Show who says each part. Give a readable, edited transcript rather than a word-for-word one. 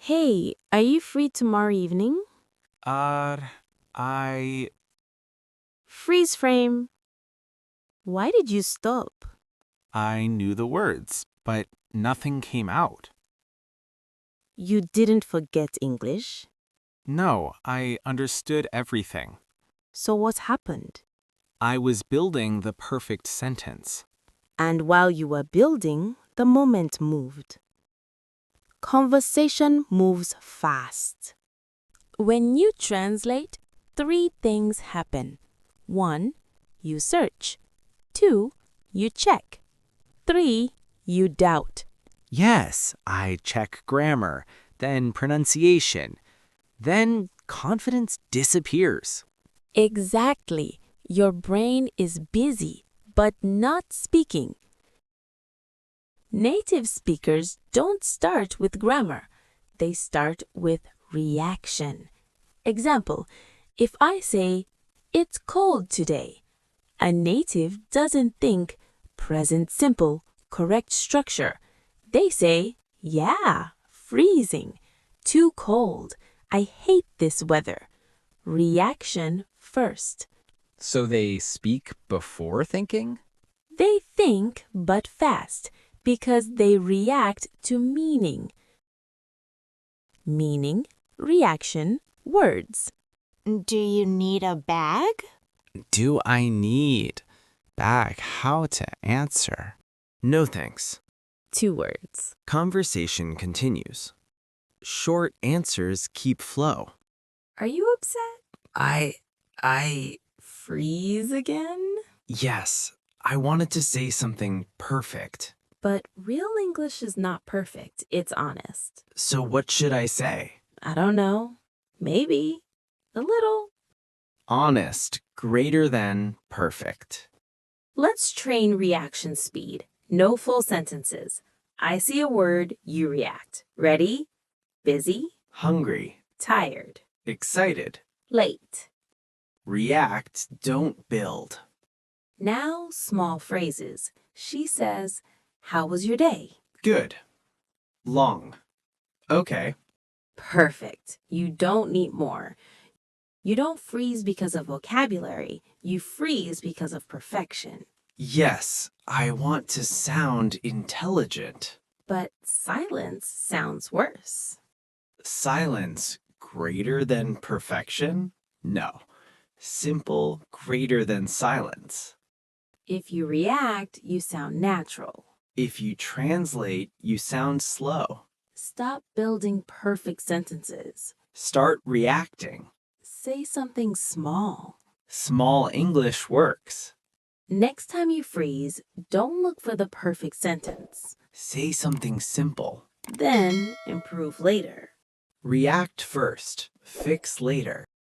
Speaker 1: Hey, are you free tomorrow evening?
Speaker 2: Uh, I...
Speaker 1: Freeze frame. Why did you stop?
Speaker 2: I knew the words, but nothing came out.
Speaker 1: You didn't forget English.
Speaker 2: No, I understood everything.
Speaker 1: So what happened?
Speaker 2: I was building the perfect sentence.
Speaker 1: And while you were building, the moment moved. Conversation moves fast. When you translate, three things happen. 1. You search. 2. You check. 3. You doubt.
Speaker 2: Yes, I check grammar, then pronunciation. Then confidence disappears.
Speaker 1: Exactly. Your brain is busy, but not speaking. Native speakers don't start with grammar. They start with reaction. Example, if I say, "It's cold today," a native doesn't think present simple, correct structure. They say, "Yeah, freezing, too cold, I hate this weather." Reaction first.
Speaker 3: So they speak before thinking?
Speaker 1: They think but fast because they react to meaning. Meaning, reaction, words.
Speaker 4: Do you need a bag?
Speaker 2: Do I need? Back how to answer. No thanks.
Speaker 1: 2 words.
Speaker 2: Conversation continues. Short answers keep flow.
Speaker 1: Are you upset? I freeze again?
Speaker 2: Yes, I wanted to say something perfect.
Speaker 1: But real English is not perfect, it's honest.
Speaker 2: So what should I say?
Speaker 1: I don't know. Maybe. A little.
Speaker 2: Honest, greater than perfect.
Speaker 1: Let's train reaction speed. No full sentences. I see a word, you react. Ready? Busy,
Speaker 2: Hungry,
Speaker 1: tired,
Speaker 2: excited.
Speaker 1: late.
Speaker 2: React, don't build.
Speaker 1: Now, small phrases. She says, "How was your day?"
Speaker 2: Good. Long. Okay.
Speaker 1: Perfect. You don't need more. You don't freeze because of vocabulary. You freeze because of perfection.
Speaker 2: Yes, I want to sound intelligent.
Speaker 1: But silence sounds worse.
Speaker 2: Silence, greater than perfection? No. Simple, greater than silence.
Speaker 1: If you react, you sound natural.
Speaker 2: If you translate, you sound slow.
Speaker 1: Stop building perfect sentences.
Speaker 2: Start reacting.
Speaker 1: Say something small.
Speaker 2: Small English works.
Speaker 1: Next time you freeze, don't look for the perfect sentence.
Speaker 2: Say something simple.
Speaker 1: Then improve later.
Speaker 2: React first, fix later.